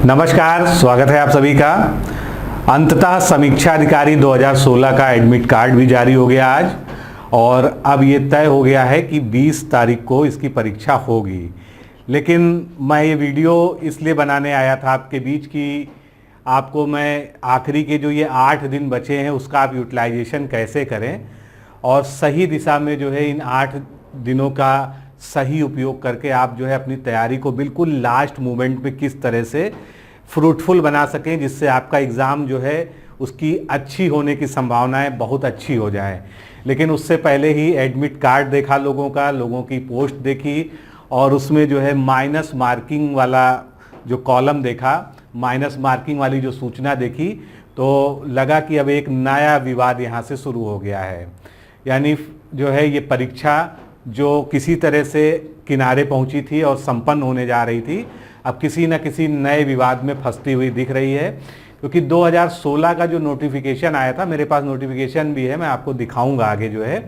नमस्कार, स्वागत है आप सभी का। अंततः समीक्षा अधिकारी 2016 का एडमिट कार्ड भी जारी हो गया आज, और अब ये तय हो गया है कि 20 तारीख को इसकी परीक्षा होगी। लेकिन मैं ये वीडियो इसलिए बनाने आया था आपके बीच कि आपको मैं आखिरी के जो ये 8 दिन बचे हैं उसका आप यूटिलाइजेशन कैसे करें और सही दिशा में जो है इन 8 दिनों का सही उपयोग करके आप जो है अपनी तैयारी को बिल्कुल लास्ट मोमेंट पे किस तरह से फ्रूटफुल बना सकें, जिससे आपका एग्ज़ाम जो है उसकी अच्छी होने की संभावनाएं बहुत अच्छी हो जाए। लेकिन उससे पहले ही एडमिट कार्ड देखा लोगों की पोस्ट देखी और उसमें जो है माइनस मार्किंग वाला जो कॉलम देखा, माइनस मार्किंग वाली जो सूचना देखी, तो लगा कि अब एक नया विवाद यहाँ से शुरू हो गया है। यानी जो है ये परीक्षा जो किसी तरह से किनारे पहुंची थी और संपन्न होने जा रही थी, अब किसी न किसी नए विवाद में फंसती हुई दिख रही है। क्योंकि 2016 का जो नोटिफिकेशन आया था, मेरे पास नोटिफिकेशन भी है, मैं आपको दिखाऊंगा आगे जो है,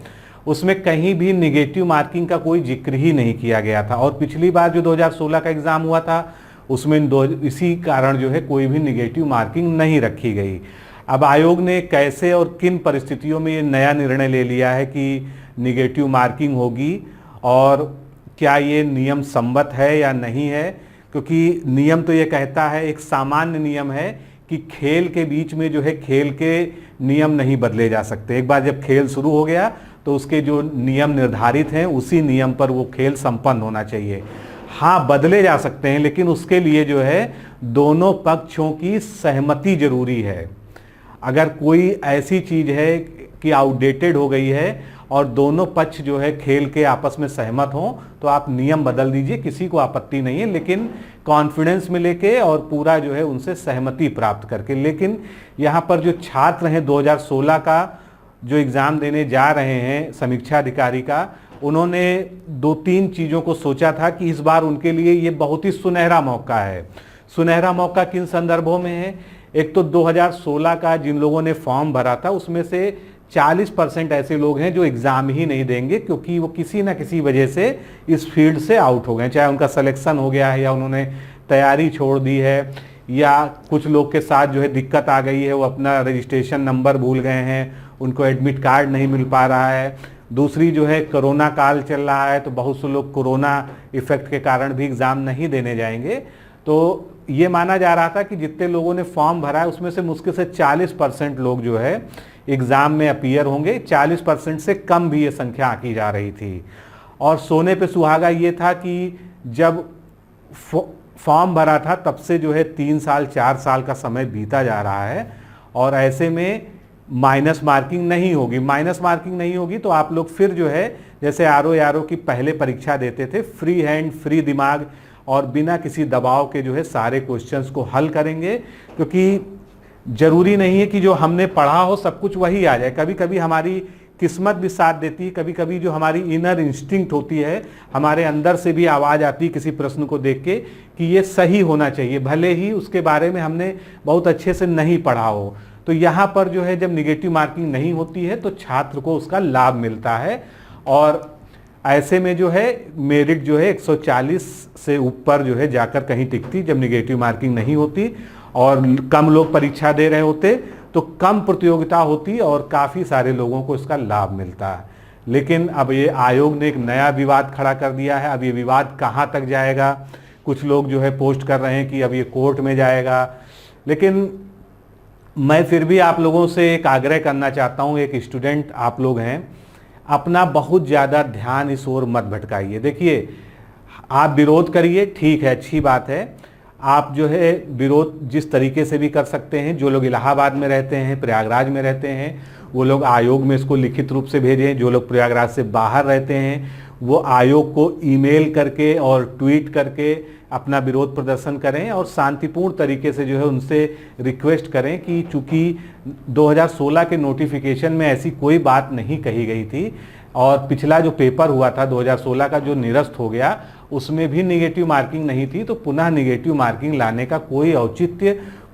उसमें कहीं भी निगेटिव मार्किंग का कोई जिक्र ही नहीं किया गया था। और पिछली बार जो 2016 का एग्ज़ाम हुआ था उसमें इसी कारण जो है कोई भी निगेटिव मार्किंग नहीं रखी गई। अब आयोग ने कैसे और किन परिस्थितियों में ये नया निर्णय ले लिया है कि निगेटिव मार्किंग होगी और क्या ये नियम सम्मत है या नहीं है, क्योंकि नियम तो ये कहता है, एक सामान्य नियम है कि खेल के बीच में जो है खेल के नियम नहीं बदले जा सकते। एक बार जब खेल शुरू हो गया तो उसके जो नियम निर्धारित हैं उसी नियम पर वो खेल संपन्न होना चाहिए। हाँ, बदले जा सकते हैं, लेकिन उसके लिए जो है दोनों पक्षों की सहमति जरूरी है। अगर कोई ऐसी चीज़ है कि आउटडेटेड हो गई है और दोनों पक्ष जो है खेल के आपस में सहमत हों तो आप नियम बदल दीजिए, किसी को आपत्ति नहीं है, लेकिन कॉन्फिडेंस में लेके और पूरा जो है उनसे सहमति प्राप्त करके। लेकिन यहाँ पर जो छात्र हैं 2016 का जो एग्ज़ाम देने जा रहे हैं समीक्षा अधिकारी का, उन्होंने 2-3 चीज़ों को सोचा था कि इस बार उनके लिए ये बहुत ही सुनहरा मौका है। सुनहरा मौका किन संदर्भों में है? एक तो 2016 का जिन लोगों ने फॉर्म भरा था उसमें से 40% ऐसे लोग हैं जो एग्ज़ाम ही नहीं देंगे, क्योंकि वो किसी ना किसी वजह से इस फील्ड से आउट हो गए, चाहे उनका सिलेक्शन हो गया है या उन्होंने तैयारी छोड़ दी है, या कुछ लोग के साथ जो है दिक्कत आ गई है, वो अपना रजिस्ट्रेशन नंबर भूल गए हैं, उनको एडमिट कार्ड नहीं मिल पा रहा है। दूसरी जो है कोरोना काल चल रहा है तो बहुत से लोग कोरोना इफेक्ट के कारण भी एग्ज़ाम नहीं देने जाएंगे। तो ये माना जा रहा था कि जितने लोगों ने फॉर्म भरा है उसमें से मुश्किल से 40% लोग जो है एग्ज़ाम में अपीयर होंगे। 40% से कम भी ये संख्या आंकी जा रही थी। और सोने पे सुहागा ये था कि जब फॉर्म भरा था तब से जो है 3 साल 4 साल का समय बीता जा रहा है, और ऐसे में माइनस मार्किंग नहीं होगी। माइनस मार्किंग नहीं होगी तो आप लोग फिर जो है जैसे आरओ की पहले परीक्षा देते थे, फ्री हैंड, फ्री दिमाग और बिना किसी दबाव के जो है सारे क्वेश्चंस को हल करेंगे। क्योंकि जरूरी नहीं है कि जो हमने पढ़ा हो सब कुछ वही आ जाए। कभी कभी हमारी किस्मत भी साथ देती है, कभी कभी जो हमारी इनर इंस्टिंक्ट होती है, हमारे अंदर से भी आवाज़ आती है किसी प्रश्न को देख के कि ये सही होना चाहिए, भले ही उसके बारे में हमने बहुत अच्छे से नहीं पढ़ा हो। तो यहाँ पर जो है जब निगेटिव मार्किंग नहीं होती है तो छात्र को उसका लाभ मिलता है, और ऐसे में जो है मेरिट जो है 140 से ऊपर जो है जाकर कहीं टिकती जब निगेटिव मार्किंग नहीं होती, और कम लोग परीक्षा दे रहे होते तो कम प्रतियोगिता होती और काफ़ी सारे लोगों को इसका लाभ मिलता है। लेकिन अब ये आयोग ने एक नया विवाद खड़ा कर दिया है। अब ये विवाद कहाँ तक जाएगा? कुछ लोग जो है पोस्ट कर रहे हैं कि अब ये कोर्ट में जाएगा, लेकिन मैं फिर भी आप लोगों से एक आग्रह करना चाहता हूँ, एक स्टूडेंट आप लोग हैं, अपना बहुत ज़्यादा ध्यान इस ओर मत भटकाइए। देखिए, आप विरोध करिए, ठीक है, अच्छी बात है। आप जो है विरोध जिस तरीके से भी कर सकते हैं। जो लोग इलाहाबाद में रहते हैं, प्रयागराज में रहते हैं, वो लोग आयोग में इसको लिखित रूप से भेजें। जो लोग प्रयागराज से बाहर रहते हैं वो आयोग को ईमेल करके और ट्वीट करके अपना विरोध प्रदर्शन करें, और शांतिपूर्ण तरीके से जो है उनसे रिक्वेस्ट करें कि चूँकि 2016 के नोटिफिकेशन में ऐसी कोई बात नहीं कही गई थी, और पिछला जो पेपर हुआ था 2016 का जो निरस्त हो गया उसमें भी निगेटिव मार्किंग नहीं थी, तो पुनः निगेटिव मार्किंग लाने का कोई औचित्य,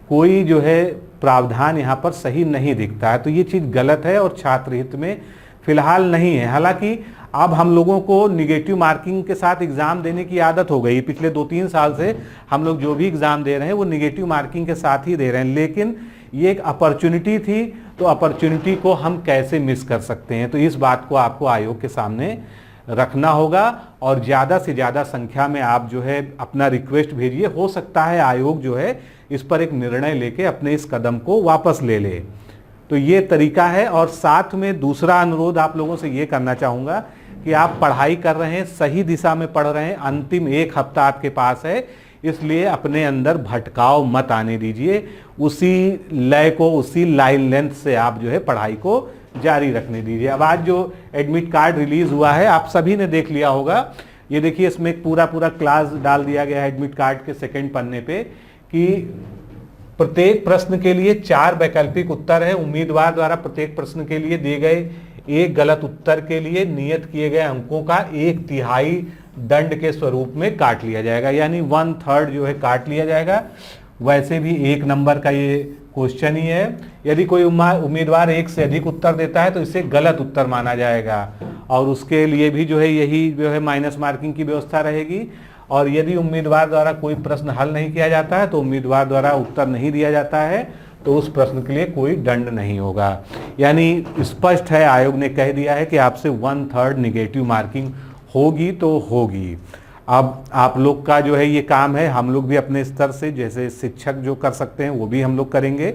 कोई जो है प्रावधान यहाँ पर सही नहीं दिखता है। तो ये चीज़ गलत है और छात्र हित में फिलहाल नहीं है। हालांकि अब हम लोगों को निगेटिव मार्किंग के साथ एग्ज़ाम देने की आदत हो गई। पिछले 2-3 साल से हम लोग जो भी एग्ज़ाम दे रहे हैं वो निगेटिव मार्किंग के साथ ही दे रहे हैं, लेकिन ये एक अपॉर्चुनिटी थी, तो अपॉर्चुनिटी को हम कैसे मिस कर सकते हैं। तो इस बात को आपको आयोग के सामने रखना होगा और ज़्यादा से ज़्यादा संख्या में आप जो है अपना रिक्वेस्ट भेजिए। हो सकता है आयोग जो है इस पर एक निर्णय लेके अपने इस कदम को वापस ले ले। तो ये तरीका है। और साथ में दूसरा अनुरोध आप लोगों से ये करना चाहूँगा कि आप पढ़ाई कर रहे हैं, सही दिशा में पढ़ रहे हैं, अंतिम 1 हफ्ता आपके पास है, इसलिए अपने अंदर भटकाव मत आने दीजिए। उसी लय को, उसी लाइन लेंथ से आप जो है पढ़ाई को जारी रखने दीजिए। अब आज जो एडमिट कार्ड रिलीज हुआ है आप सभी ने देख लिया होगा। ये देखिए, इसमें एक पूरा क्लास डाल दिया गया है एडमिट कार्ड के सेकंड पन्ने पे कि प्रत्येक प्रश्न के लिए 4 वैकल्पिक उत्तर है। उम्मीदवार द्वारा प्रत्येक प्रश्न के लिए दिए गए एक गलत उत्तर के लिए नियत किए गए अंकों का 1/3 दंड के स्वरूप में काट लिया जाएगा, यानी 1/3 जो है काट लिया जाएगा। वैसे भी 1 नंबर का ये क्वेश्चन ही है। यदि कोई उम्मीदवार 1 से अधिक उत्तर देता है तो इसे गलत उत्तर माना जाएगा और उसके लिए भी जो है यही जो है माइनस मार्किंग की व्यवस्था रहेगी। और यदि उम्मीदवार द्वारा कोई प्रश्न हल नहीं किया जाता है, तो उम्मीदवार द्वारा उत्तर नहीं दिया जाता है, तो उस प्रश्न के लिए कोई दंड नहीं होगा। यानी स्पष्ट है, आयोग ने कह दिया है कि आपसे 1/3 निगेटिव मार्किंग होगी तो होगी। अब आप लोग का जो है ये काम है, हम लोग भी अपने स्तर से जैसे शिक्षक जो कर सकते हैं वो भी हम लोग करेंगे।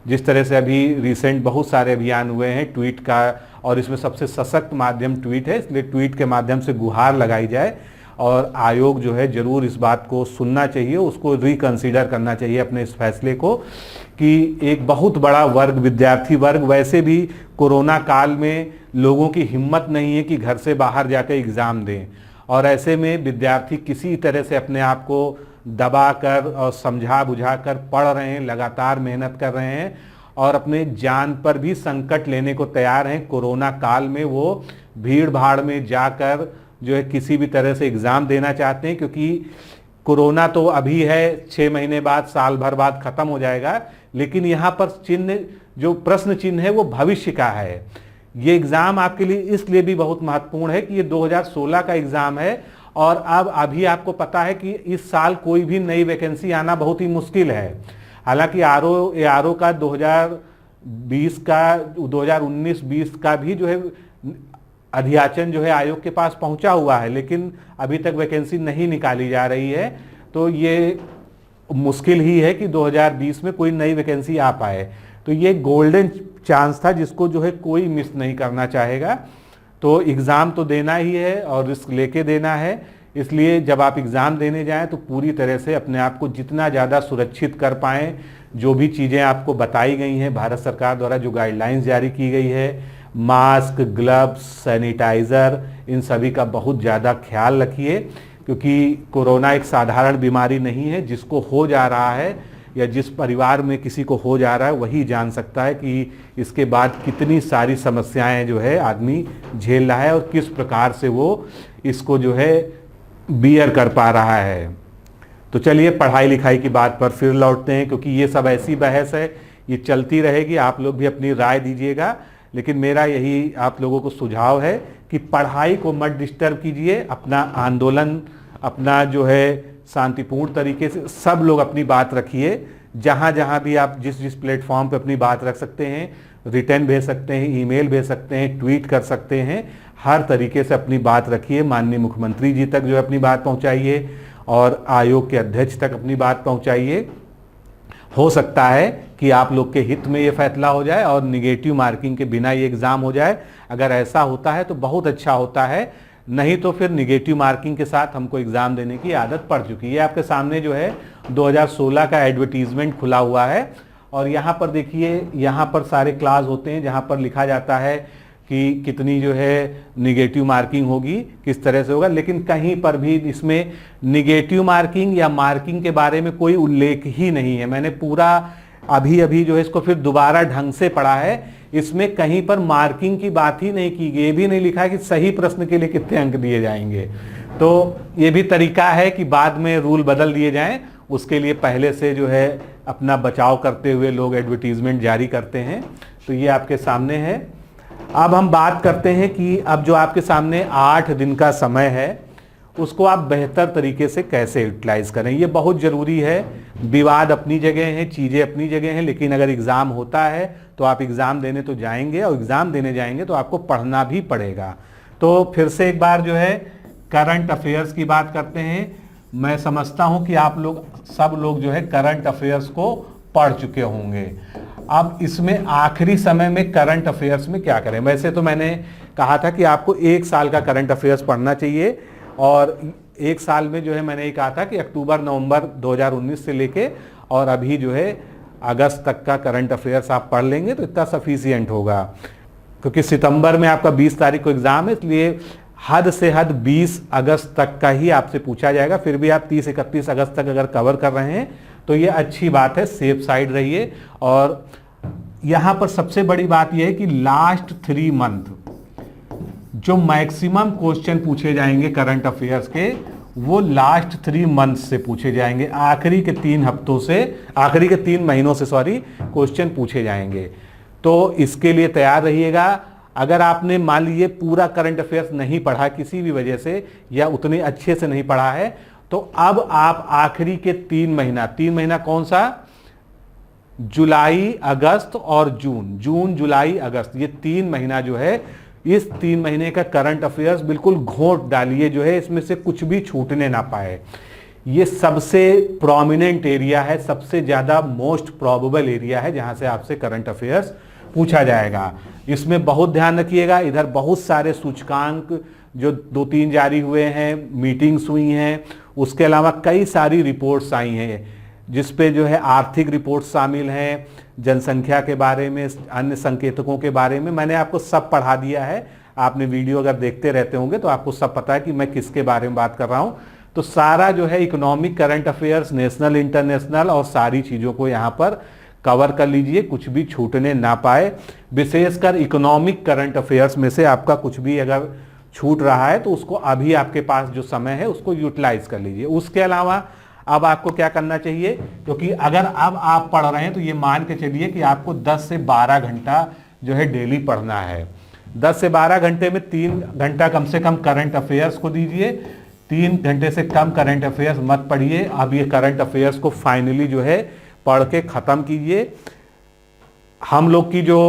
जिस तरह से अभी रिसेंट बहुत सारे अभियान हुए हैं ट्वीट का, और इसमें सबसे सशक्त माध्यम ट्वीट है, इसलिए ट्वीट के माध्यम से गुहार लगाई जाए और आयोग जो है जरूर इस बात को सुनना चाहिए, उसको रिकंसीडर करना चाहिए अपने इस फैसले को कि एक बहुत बड़ा वर्ग, विद्यार्थी वर्ग, वैसे भी कोरोना काल में लोगों की हिम्मत नहीं है कि घर से बाहर जाकर एग्ज़ाम दें, और ऐसे में विद्यार्थी किसी तरह से अपने आप को दबा कर और समझा बुझा कर पढ़ रहे हैं, लगातार मेहनत कर रहे हैं और अपने जान पर भी संकट लेने को तैयार हैं। कोरोना काल में वो भीड़ भाड़ में जाकर जो है किसी भी तरह से एग्ज़ाम देना चाहते हैं, क्योंकि कोरोना तो अभी है, 6 महीने बाद, साल भर बाद ख़त्म हो जाएगा, लेकिन यहाँ पर चिन्ह, जो प्रश्न चिन्ह है वो भविष्य का है। ये एग्ज़ाम आपके लिए इसलिए भी बहुत महत्वपूर्ण है कि ये 2016 का एग्ज़ाम है और अब अभी आपको पता है कि इस साल कोई भी नई वैकेंसी आना बहुत ही मुश्किल है। हालांकि आरओ का 2020 का, 2019-20 का भी जो है अध्याचन जो है आयोग के पास पहुंचा हुआ है, लेकिन अभी तक वैकेंसी नहीं निकाली जा रही है। तो ये मुश्किल ही है कि 2020 में कोई नई वैकेंसी आ पाए। तो ये गोल्डन चांस था जिसको जो है कोई मिस नहीं करना चाहेगा। तो एग्ज़ाम तो देना ही है और रिस्क लेके देना है, इसलिए जब आप एग्ज़ाम देने जाएं तो पूरी तरह से अपने आप को जितना ज़्यादा सुरक्षित कर पाएँ। जो भी चीज़ें आपको बताई गई हैं, भारत सरकार द्वारा जो गाइडलाइंस जारी की गई है, मास्क, ग्लव्स, सैनिटाइज़र, इन सभी का बहुत ज़्यादा ख्याल रखिए, क्योंकि कोरोना एक साधारण बीमारी नहीं है। जिसको हो जा रहा है या जिस परिवार में किसी को हो जा रहा है वही जान सकता है कि इसके बाद कितनी सारी समस्याएं जो है आदमी झेल रहा है और किस प्रकार से वो इसको जो है बियर कर पा रहा है। तो चलिए पढ़ाई लिखाई की बात पर फिर लौटते हैं, क्योंकि ये सब ऐसी बहस है, ये चलती रहेगी। आप लोग भी अपनी राय दीजिएगा, लेकिन मेरा यही आप लोगों को सुझाव है कि पढ़ाई को मत डिस्टर्ब कीजिए। अपना आंदोलन, अपना जो है शांतिपूर्ण तरीके से सब लोग अपनी बात रखिए। जहाँ जहाँ भी आप जिस प्लेटफॉर्म पे अपनी बात रख सकते हैं, रिटर्न भेज सकते हैं, ईमेल भेज सकते हैं, ट्वीट कर सकते हैं, हर तरीके से अपनी बात रखिए। माननीय मुख्यमंत्री जी तक जो है अपनी बात पहुँचाइए और आयोग के अध्यक्ष तक अपनी बात पहुँचाइए। हो सकता है कि आप लोग के हित में ये फैसला हो जाए और निगेटिव मार्किंग के बिना ये एग्ज़ाम हो जाए। अगर ऐसा होता है तो बहुत अच्छा होता है, नहीं तो फिर निगेटिव मार्किंग के साथ हमको एग्ज़ाम देने की आदत पड़ चुकी है। आपके सामने जो है 2016 का एडवर्टीजमेंट खुला हुआ है और यहाँ पर देखिए, यहाँ पर सारे क्लास होते हैं जहाँ पर लिखा जाता है कि कितनी जो है निगेटिव मार्किंग होगी, किस तरह से होगा, लेकिन कहीं पर भी इसमें निगेटिव मार्किंग या मार्किंग के बारे में कोई उल्लेख ही नहीं है। मैंने पूरा अभी जो है इसको फिर दोबारा ढंग से पढ़ा है, इसमें कहीं पर मार्किंग की बात ही नहीं की गई। ये भी नहीं लिखा है कि सही प्रश्न के लिए कितने अंक दिए जाएंगे। तो ये भी तरीका है कि बाद में रूल बदल दिए जाएं, उसके लिए पहले से जो है अपना बचाव करते हुए लोग एडवर्टीजमेंट जारी करते हैं। तो ये आपके सामने है। अब हम बात करते हैं कि अब जो आपके सामने 8 दिन का समय है उसको आप बेहतर तरीके से कैसे यूटिलाइज करें। ये बहुत ज़रूरी है। विवाद अपनी जगह हैं, चीज़ें अपनी जगह हैं, लेकिन अगर एग्ज़ाम होता है तो आप एग्ज़ाम देने तो जाएंगे, और एग्ज़ाम देने जाएंगे तो आपको पढ़ना भी पड़ेगा। तो फिर से एक बार जो है करंट अफेयर्स की बात करते हैं। मैं समझता हूँ कि आप लोग सब लोग जो है करंट अफेयर्स को पढ़ चुके होंगे। अब इसमें आखिरी समय में करंट अफेयर्स में क्या करें। वैसे तो मैंने कहा था कि आपको 1 साल का करंट अफेयर्स पढ़ना चाहिए, और 1 साल में जो है मैंने ये कहा था कि अक्टूबर नवंबर 2019 से लेके और अभी जो है अगस्त तक का करंट अफेयर्स आप पढ़ लेंगे तो इतना सफिशियंट होगा, क्योंकि सितंबर में आपका 20 तारीख को एग्ज़ाम है, इसलिए हद से हद 20 अगस्त तक का ही आपसे पूछा जाएगा। फिर भी आप 30-31 अगस्त तक अगर कवर कर रहे हैं तो ये अच्छी बात है, सेफ साइड रहिए। और यहाँ पर सबसे बड़ी बात यह है कि लास्ट 3 मंथ जो मैक्सिमम क्वेश्चन पूछे जाएंगे करंट अफेयर्स के, वो लास्ट 3 मंथ से पूछे जाएंगे। आखिरी के 3 हफ्तों से, आखिरी के 3 महीनों से क्वेश्चन पूछे जाएंगे। तो इसके लिए तैयार रहिएगा। अगर आपने मान लीजिए पूरा करंट अफेयर्स नहीं पढ़ा किसी भी वजह से, या उतने अच्छे से नहीं पढ़ा है, तो अब आप आखिरी के 3 महीना कौन सा, जुलाई, अगस्त और जून जुलाई अगस्त, ये 3 महीना जो है, इस 3 महीने का करंट अफेयर्स बिल्कुल घोंट डालिए, जो है इसमें से कुछ भी छूटने ना पाए। ये सबसे प्रोमिनेंट एरिया है, सबसे ज़्यादा मोस्ट प्रोबेबल एरिया है जहां से आपसे करंट अफेयर्स पूछा जाएगा। इसमें बहुत ध्यान रखिएगा। इधर बहुत सारे सूचकांक जो 2-3 जारी हुए हैं, मीटिंग्स हुई हैं, उसके अलावा कई सारी रिपोर्ट्स आई हैं जिस पे जो है आर्थिक रिपोर्ट शामिल हैं, जनसंख्या के बारे में, अन्य संकेतकों के बारे में। मैंने आपको सब पढ़ा दिया है। आपने वीडियो अगर देखते रहते होंगे तो आपको सब पता है कि मैं किसके बारे में बात कर रहा हूँ। तो सारा जो है economic current affairs, national international, और सारी चीज़ों को यहाँ पर कवर कर लीजिए, कुछ भी छूटने ना पाए। विशेषकर इकोनॉमिक करंट अफेयर्स में से आपका कुछ भी अगर छूट रहा है तो उसको अभी आपके पास जो समय है उसको यूटिलाइज कर लीजिए। उसके अलावा अब आपको क्या करना चाहिए, क्योंकि अगर अब आप पढ़ रहे हैं तो ये मान के चलिए कि आपको 10 से 12 घंटा जो है डेली पढ़ना है। 10 से 12 घंटे में 3 घंटा कम से कम करंट अफेयर्स को दीजिए। 3 घंटे से कम करंट अफेयर्स मत पढ़िए। अब ये करंट अफेयर्स को फाइनली जो है पढ़ के ख़त्म कीजिए। हम लोग की जो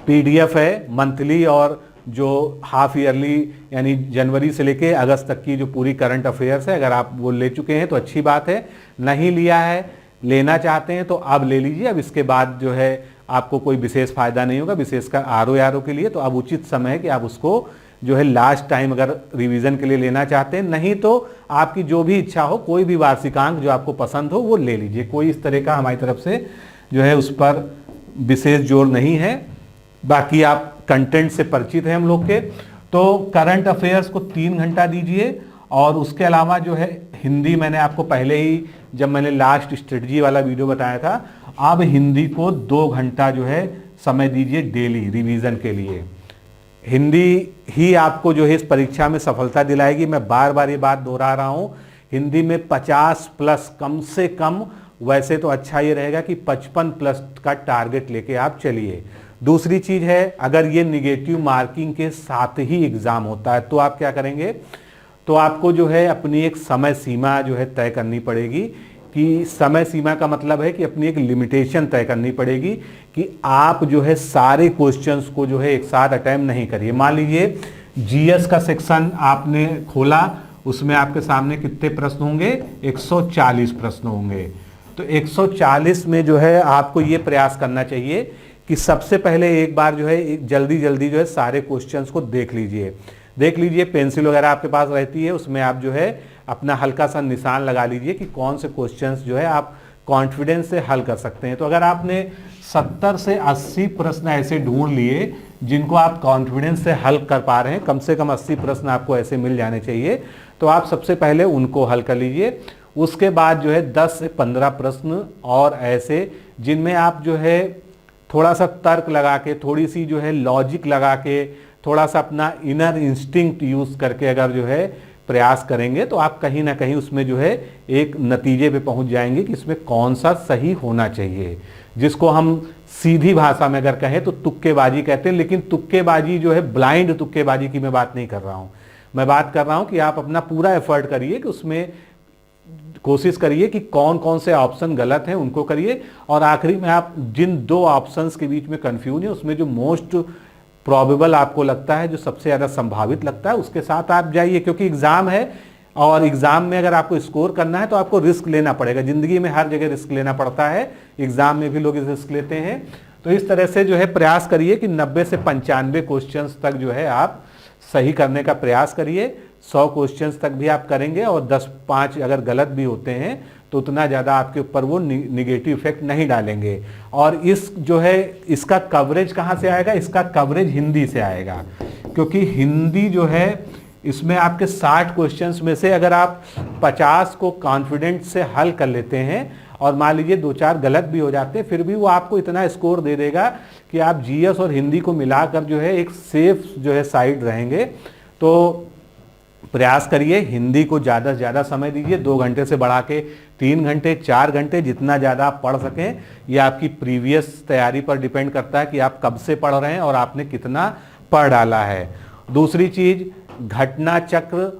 PDF है मंथली और जो हाफ ईयरली, यानी जनवरी से लेके अगस्त तक की जो पूरी करंट अफेयर्स है, अगर आप वो ले चुके हैं तो अच्छी बात है। नहीं लिया है, लेना चाहते हैं तो अब ले लीजिए। अब इसके बाद जो है आपको कोई विशेष फायदा नहीं होगा, विशेषकर RO के लिए। तो अब उचित समय है कि आप उसको जो है लास्ट टाइम अगर रिवीजन के लिए लेना चाहते हैं, नहीं तो आपकी जो भी इच्छा हो, कोई भी वार्षिकांक जो आपको पसंद हो वो ले लीजिए। कोई इस तरह का हमारी तरफ से जो है उस पर विशेष जोर नहीं है। बाकी आप कंटेंट से परिचित हैं हम लोग के। तो करंट अफेयर्स को 3 घंटा दीजिए, और उसके अलावा जो है हिंदी, मैंने आपको पहले ही जब मैंने लास्ट स्ट्रेटजी वाला वीडियो बताया था, अब हिंदी को 2 घंटा जो है समय दीजिए डेली रिवीजन के लिए। हिंदी ही आपको जो है इस परीक्षा में सफलता दिलाएगी। मैं बार बार ये बात दोहरा रहा हूँ, हिंदी में 50+ कम से कम, वैसे तो अच्छा ये रहेगा कि 55+ का टारगेट लेके आप चलिए। दूसरी चीज़ है, अगर ये निगेटिव मार्किंग के साथ ही एग्ज़ाम होता है तो आप क्या करेंगे, तो आपको जो है अपनी एक समय सीमा जो है तय करनी पड़ेगी। कि समय सीमा का मतलब है कि अपनी एक लिमिटेशन तय करनी पड़ेगी कि आप जो है सारे क्वेश्चंस को जो है एक साथ अटेम्प्ट नहीं करिए। मान लीजिए GS का सेक्शन आपने खोला, उसमें आपके सामने कितने प्रश्न होंगे, 140 प्रश्न होंगे। तो 140 में जो है आपको ये प्रयास करना चाहिए कि सबसे पहले एक बार जो है जल्दी जल्दी जो है सारे क्वेश्चंस को देख लीजिए। पेंसिल वगैरह आपके पास रहती है, उसमें आप जो है अपना हल्का सा निशान लगा लीजिए कि कौन से क्वेश्चंस जो है आप कॉन्फिडेंस से हल कर सकते हैं। तो अगर आपने 70 से 80 प्रश्न ऐसे ढूंढ लिए जिनको आप कॉन्फिडेंस से हल कर पा रहे हैं, कम से कम 80 प्रश्न आपको ऐसे मिल जाने चाहिए, तो आप सबसे पहले उनको हल कर लीजिए। उसके बाद जो है 10 से 15 प्रश्न और ऐसे जिनमें आप जो है थोड़ा सा तर्क लगा के, थोड़ी सी जो है लॉजिक लगा के, थोड़ा सा अपना इनर इंस्टिंक्ट यूज करके अगर जो है प्रयास करेंगे तो आप कहीं ना कहीं उसमें जो है एक नतीजे पे पहुंच जाएंगे कि इसमें कौन सा सही होना चाहिए, जिसको हम सीधी भाषा में अगर कहें तो तुक्केबाजी कहते हैं। लेकिन तुक्केबाजी जो है, ब्लाइंड तुक्केबाजी की मैं बात नहीं कर रहा हूं। मैं बात कर रहा हूं कि आप अपना पूरा एफर्ट करिए कि उसमें कोशिश करिए कि कौन कौन से ऑप्शन गलत हैं उनको करिए, और आखिरी में आप जिन दो ऑप्शंस के बीच में कंफ्यूज है उसमें जो मोस्ट प्रोबेबल आपको लगता है, जो सबसे ज़्यादा संभावित लगता है, उसके साथ आप जाइए। क्योंकि एग्ज़ाम है और एग्ज़ाम में अगर आपको स्कोर करना है तो आपको रिस्क लेना पड़ेगा। ज़िंदगी में हर जगह रिस्क लेना पड़ता है, एग्ज़ाम में भी लोग रिस्क लेते हैं। तो इस तरह से जो है प्रयास करिए कि 90 से 95 क्वेश्चंस तक जो है आप सही करने का प्रयास करिए। 100 क्वेश्चंस तक भी आप करेंगे और 10-5 अगर गलत भी होते हैं तो उतना ज़्यादा आपके ऊपर वो निगेटिव इफेक्ट नहीं डालेंगे। और इस जो है इसका कवरेज कहाँ से आएगा? इसका कवरेज हिंदी से आएगा, क्योंकि हिंदी जो है इसमें आपके 60 क्वेश्चंस में से अगर आप 50 को कॉन्फिडेंट से हल कर लेते हैं और मान लीजिए 2-4 गलत भी हो जाते हैं, फिर भी वो आपको इतना स्कोर दे देगा कि आप जीएस और हिंदी को मिलाकर जो है एक सेफ जो है साइड रहेंगे। तो प्रयास करिए, हिंदी को ज़्यादा से ज़्यादा समय दीजिए, 2 घंटे से बढ़ा के 3 घंटे 4 घंटे जितना ज़्यादा आप पढ़ सकें। यह आपकी प्रीवियस तैयारी पर डिपेंड करता है कि आप कब से पढ़ रहे हैं और आपने कितना पढ़ डाला है। दूसरी चीज़, घटना चक्र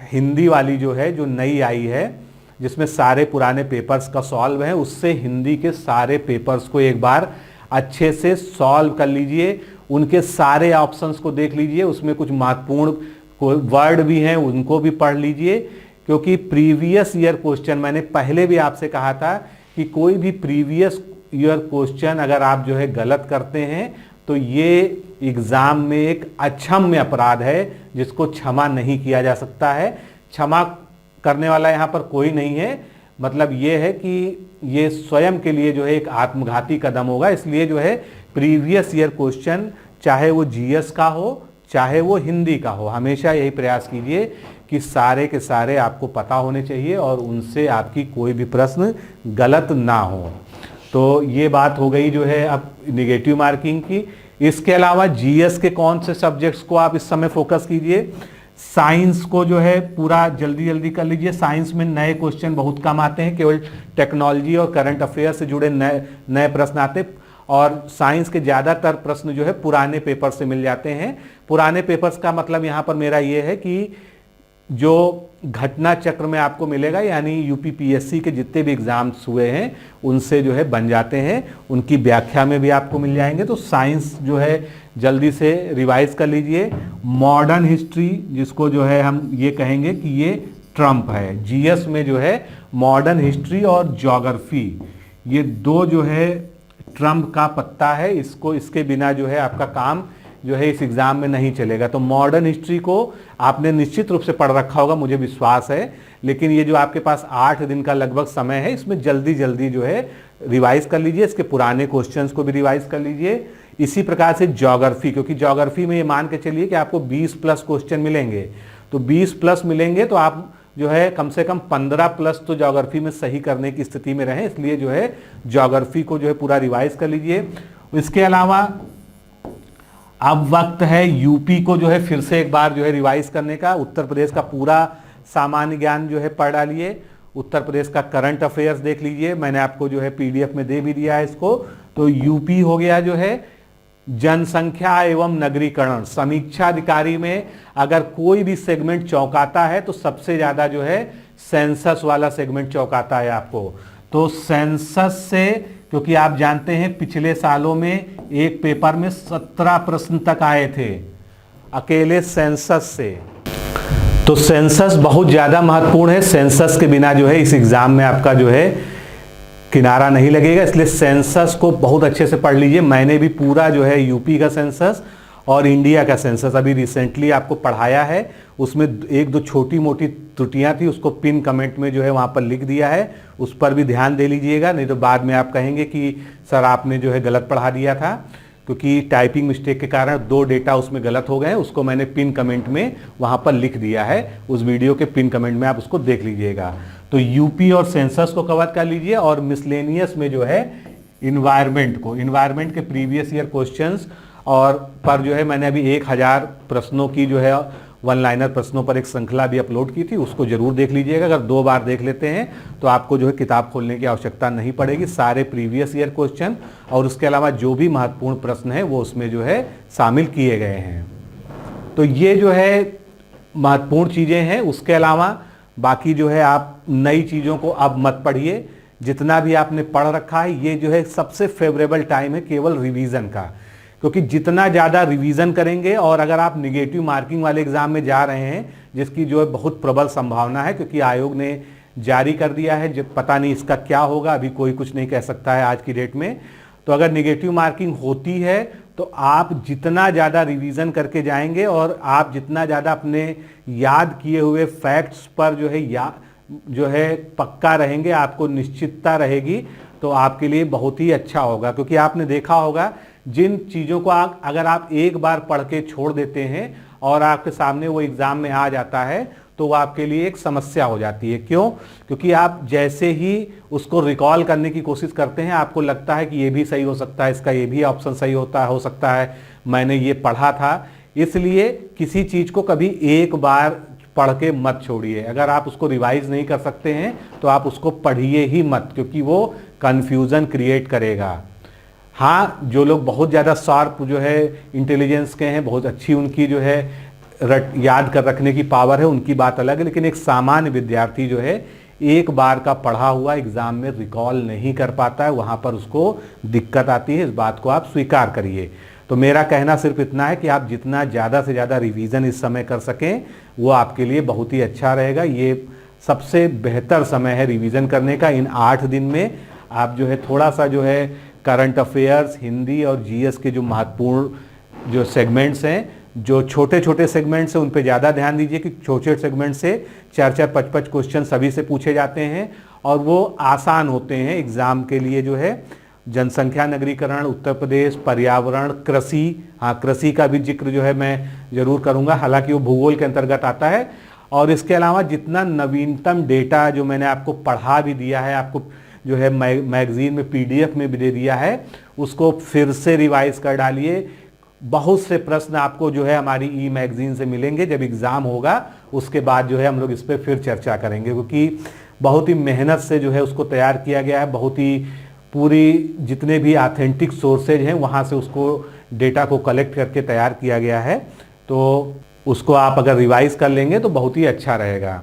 हिंदी वाली जो है, जो नई आई है, जिसमें सारे पुराने पेपर्स का सॉल्व है, उससे हिंदी के सारे पेपर्स को एक बार अच्छे से सॉल्व कर लीजिए। उनके सारे ऑप्शंस को देख लीजिए, उसमें कुछ महत्वपूर्ण वर्ड भी हैं उनको भी पढ़ लीजिए। क्योंकि प्रीवियस ईयर क्वेश्चन, मैंने पहले भी आपसे कहा था कि कोई भी प्रीवियस ईयर क्वेश्चन अगर आप जो है गलत करते हैं तो ये एग्जाम में एक अक्षम्य अपराध है, जिसको क्षमा नहीं किया जा सकता है। क्षमा करने वाला यहाँ पर कोई नहीं है। मतलब ये है कि ये स्वयं के लिए जो है एक आत्मघाती कदम होगा। इसलिए जो है प्रीवियस ईयर क्वेश्चन, चाहे वो जीएस का हो चाहे वो हिंदी का हो, हमेशा यही प्रयास कीजिए कि सारे के सारे आपको पता होने चाहिए और उनसे आपकी कोई भी प्रश्न गलत ना हो। तो ये बात हो गई जो है अब निगेटिव मार्किंग की। इसके अलावा जीएस के कौन से सब्जेक्ट्स को आप इस समय फोकस कीजिए? साइंस को जो है पूरा जल्दी जल्दी कर लीजिए। साइंस में नए क्वेश्चन बहुत कम आते हैं, केवल टेक्नोलॉजी और करंट अफेयर से जुड़े नए प्रश्न आते हैं। और साइंस के ज़्यादातर प्रश्न जो है पुराने पेपर से मिल जाते हैं। पुराने पेपर्स का मतलब यहाँ पर मेरा ये है कि जो घटना चक्र में आपको मिलेगा, यानी यूपीपीएससी के जितने भी एग्जाम्स हुए हैं उनसे जो है बन जाते हैं, उनकी व्याख्या में भी आपको मिल जाएंगे। तो साइंस जो है जल्दी से रिवाइज कर लीजिए। मॉडर्न हिस्ट्री, जिसको जो है हम ये कहेंगे कि ये ट्रम्प है, जीएस में जो है मॉडर्न हिस्ट्री और ज्योग्राफी, ये दो जो है ट्रम्प का पत्ता है। इसके बिना जो है आपका काम जो है इस एग्जाम में नहीं चलेगा। तो मॉडर्न हिस्ट्री को आपने निश्चित रूप से पढ़ रखा होगा, मुझे विश्वास है। लेकिन ये जो आपके पास 8 दिन का लगभग समय है, इसमें जल्दी जल्दी जो है रिवाइज कर लीजिए। इसके पुराने क्वेश्चंस को भी रिवाइज कर लीजिए। इसी प्रकार से ज्योग्राफी, क्योंकि ज्योग्राफी में ये मान के चलिए कि आपको 20+ क्वेश्चन मिलेंगे। तो 20+ मिलेंगे तो आप जो है कम से कम 15+ तो ज्योग्राफी में सही करने की स्थिति में रहें। इसलिए जो है ज्योग्राफी को जो है पूरा रिवाइज कर लीजिए। इसके अलावा अब वक्त है यूपी को जो है फिर से एक बार जो है रिवाइज करने का। उत्तर प्रदेश का पूरा सामान्य ज्ञान जो है पढ़ डालिए। उत्तर प्रदेश का करंट अफेयर्स देख लीजिए, मैंने आपको जो है पीडीएफ में दे भी दिया है इसको। तो यूपी हो गया जो है जनसंख्या एवं नगरीकरण। समीक्षा अधिकारी में अगर कोई भी सेगमेंट चौंकाता है तो सबसे ज्यादा जो है सेंसस वाला सेगमेंट चौंकाता है आपको। तो सेंसस से, क्योंकि आप जानते हैं पिछले सालों में एक पेपर में 17 प्रश्न तक आए थे अकेले सेंसस से। तो सेंसस बहुत ज्यादा महत्वपूर्ण है। सेंसस के बिना जो है इस एग्जाम में आपका जो है किनारा नहीं लगेगा। इसलिए सेंसस को बहुत अच्छे से पढ़ लीजिए। मैंने भी पूरा जो है यूपी का सेंसस और इंडिया का सेंसस अभी रिसेंटली आपको पढ़ाया है। उसमें 1-2 छोटी मोटी त्रुटियां थी, उसको पिन कमेंट में जो है वहां पर लिख दिया है, उस पर भी ध्यान दे लीजिएगा। नहीं तो बाद में आप कहेंगे कि सर आपने जो है गलत पढ़ा दिया था, क्योंकि टाइपिंग मिस्टेक के कारण 2 डेटा उसमें गलत हो गए हैं। उसको मैंने पिन कमेंट में वहां पर लिख दिया है, उस वीडियो के पिन कमेंट में आप उसको देख लीजिएगा। तो यूपी और सेंसस को कवर कर लीजिए। और मिसलेनियस में जो है इन्वायरमेंट के प्रीवियस ईयर क्वेश्चंस और पर जो है मैंने अभी 1000 प्रश्नों की जो है वन लाइनर प्रश्नों पर एक श्रृंखला भी अपलोड की थी, उसको जरूर देख लीजिएगा। अगर 2 बार देख लेते हैं तो आपको जो है किताब खोलने की आवश्यकता नहीं पड़ेगी। सारे प्रीवियस ईयर क्वेश्चन और उसके अलावा जो भी महत्वपूर्ण प्रश्न है वो उसमें जो है शामिल किए गए हैं। तो ये जो है महत्वपूर्ण चीज़ें हैं। उसके अलावा बाकी जो है आप नई चीज़ों को अब मत पढ़िए। जितना भी आपने पढ़ रखा है ये जो है सबसे फेवरेबल टाइम है केवल रिवीजन का, क्योंकि जितना ज़्यादा रिवीजन करेंगे, और अगर आप निगेटिव मार्किंग वाले एग्जाम में जा रहे हैं जिसकी जो है बहुत प्रबल संभावना है, क्योंकि आयोग ने जारी कर दिया है, जब पता नहीं इसका क्या होगा, अभी कोई कुछ नहीं कह सकता है आज की डेट में। तो अगर निगेटिव मार्किंग होती है तो आप जितना ज़्यादा रिवीजन करके जाएंगे और आप जितना ज़्यादा अपने याद किए हुए फैक्ट्स पर जो है पक्का रहेंगे, आपको निश्चितता रहेगी, तो आपके लिए बहुत ही अच्छा होगा। क्योंकि आपने देखा होगा जिन चीज़ों को अगर आप एक बार पढ़ के छोड़ देते हैं और आपके सामने वो एग्ज़ाम में आ जाता है तो वो आपके लिए एक समस्या हो जाती है। क्यों? क्योंकि आप जैसे ही उसको रिकॉल करने की कोशिश करते हैं आपको लगता है कि ये भी सही हो सकता है, इसका ये भी ऑप्शन सही हो सकता है, मैंने ये पढ़ा था। इसलिए किसी चीज़ को कभी एक बार पढ़ के मत छोड़िए। अगर आप उसको रिवाइज नहीं कर सकते हैं तो आप उसको पढ़िए ही मत, क्योंकि वो कन्फ्यूज़न क्रिएट करेगा। हाँ, जो लोग बहुत ज़्यादा शार्प जो है इंटेलिजेंस के हैं, बहुत अच्छी उनकी जो है याद कर रखने की पावर है, उनकी बात अलग है। लेकिन एक सामान्य विद्यार्थी जो है एक बार का पढ़ा हुआ एग्ज़ाम में रिकॉल नहीं कर पाता है, वहाँ पर उसको दिक्कत आती है। इस बात को आप स्वीकार करिए। तो मेरा कहना सिर्फ इतना है कि आप जितना ज़्यादा से ज़्यादा रिवीजन इस समय कर सकें वो आपके लिए बहुत ही अच्छा रहेगा। ये सबसे बेहतर समय है रिवीजन करने का। इन 8 दिन में आप जो है थोड़ा सा जो है करंट अफेयर्स, हिंदी और जीएस के जो महत्वपूर्ण जो सेगमेंट्स हैं, जो छोटे छोटे सेगमेंट्स हैं उन पे ज़्यादा ध्यान दीजिए कि छोटे सेगमेंट से 4-4, 5-5 क्वेश्चन सभी से पूछे जाते हैं और वो आसान होते हैं एग्ज़ाम के लिए। जो है जनसंख्या नगरीकरण, उत्तर प्रदेश, पर्यावरण, कृषि, हाँ कृषि का भी जिक्र जो है मैं ज़रूर करूँगा, हालांकि वो भूगोल के अंतर्गत आता है। और इसके अलावा जितना नवीनतम डेटा जो मैंने आपको पढ़ा भी दिया है, आपको जो है मैगजीन में PDF में भी दे दिया है, उसको फिर से रिवाइज कर डालिए। बहुत से प्रश्न आपको जो है हमारी ई मैगजीन से मिलेंगे। जब एग्ज़ाम होगा उसके बाद जो है हम लोग इस पर फिर चर्चा करेंगे, क्योंकि बहुत ही मेहनत से जो है उसको तैयार किया गया है। बहुत ही पूरी जितने भी ऑथेंटिक सोर्सेज हैं वहाँ से उसको डेटा को कलेक्ट करके तैयार किया गया है। तो उसको आप अगर रिवाइज कर लेंगे तो बहुत ही अच्छा रहेगा।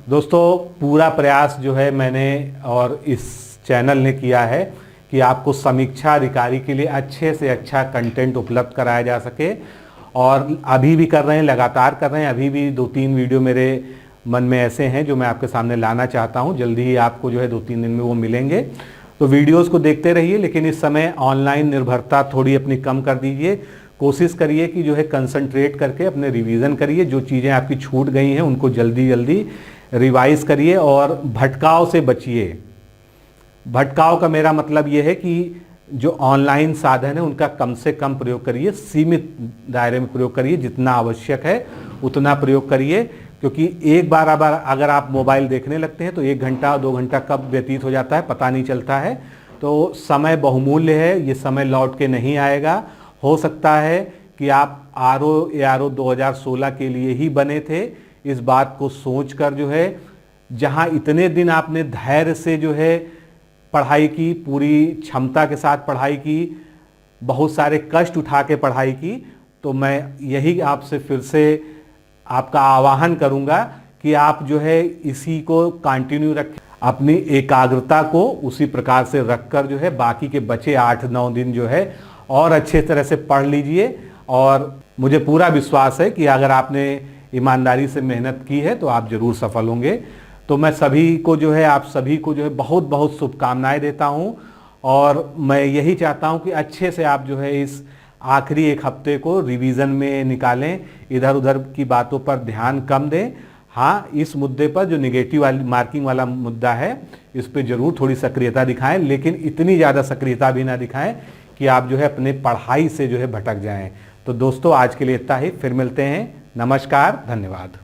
दोस्तों, पूरा प्रयास जो है मैंने और इस चैनल ने किया है कि आपको समीक्षा अधिकारी के लिए अच्छे से अच्छा कंटेंट उपलब्ध कराया जा सके, और अभी भी कर रहे हैं, लगातार कर रहे हैं। अभी भी 2-3 वीडियो मेरे मन में ऐसे हैं जो मैं आपके सामने लाना चाहता हूं। जल्दी ही आपको जो है 2-3 दिन में वो मिलेंगे। तो वीडियोस को देखते रहिए, लेकिन इस समय ऑनलाइन निर्भरता थोड़ी अपनी कम कर दीजिए। कोशिश करिए कि जो है कंसंट्रेट करके अपने रिवीजन करिए। जो चीज़ें आपकी छूट गई हैं उनको जल्दी जल्दी रिवाइज करिए और भटकाव से बचिए। भटकाव का मेरा मतलब ये है कि जो ऑनलाइन साधन है उनका कम से कम प्रयोग करिए, सीमित दायरे में प्रयोग करिए, जितना आवश्यक है उतना प्रयोग करिए। क्योंकि एक बार अगर आप मोबाइल देखने लगते हैं तो 1 घंटा 2 घंटा कब व्यतीत हो जाता है पता नहीं चलता है। तो समय बहुमूल्य है, ये समय लौट के नहीं आएगा। हो सकता है कि आप ARO 2016 के लिए ही बने थे। इस बात को सोचकर जो है, जहां इतने दिन आपने धैर्य से जो है पढ़ाई की, पूरी क्षमता के साथ पढ़ाई की, बहुत सारे कष्ट उठा के पढ़ाई की, तो मैं यही आपसे फिर से आपका आह्वान करूंगा कि आप जो है इसी को कंटिन्यू रखें। अपनी एकाग्रता को उसी प्रकार से रखकर जो है बाकी के बचे 8-9 दिन जो है और अच्छे तरह से पढ़ लीजिए। और मुझे पूरा विश्वास है कि अगर आपने ईमानदारी से मेहनत की है तो आप जरूर सफल होंगे। तो मैं सभी को जो है, आप सभी को जो है बहुत बहुत शुभकामनाएं देता हूं, और मैं यही चाहता हूं कि अच्छे से आप जो है इस आखिरी 1 हफ्ते को रिवीजन में निकालें, इधर उधर की बातों पर ध्यान कम दें। हाँ, इस मुद्दे पर जो निगेटिव वाली मार्किंग वाला मुद्दा है इस पर जरूर थोड़ी सक्रियता दिखाएं, लेकिन इतनी ज़्यादा सक्रियता भी ना दिखाएं कि आप जो है अपने पढ़ाई से जो है भटक जाएं। तो दोस्तों, आज के लिए इतना ही, फिर मिलते हैं। नमस्कार, धन्यवाद।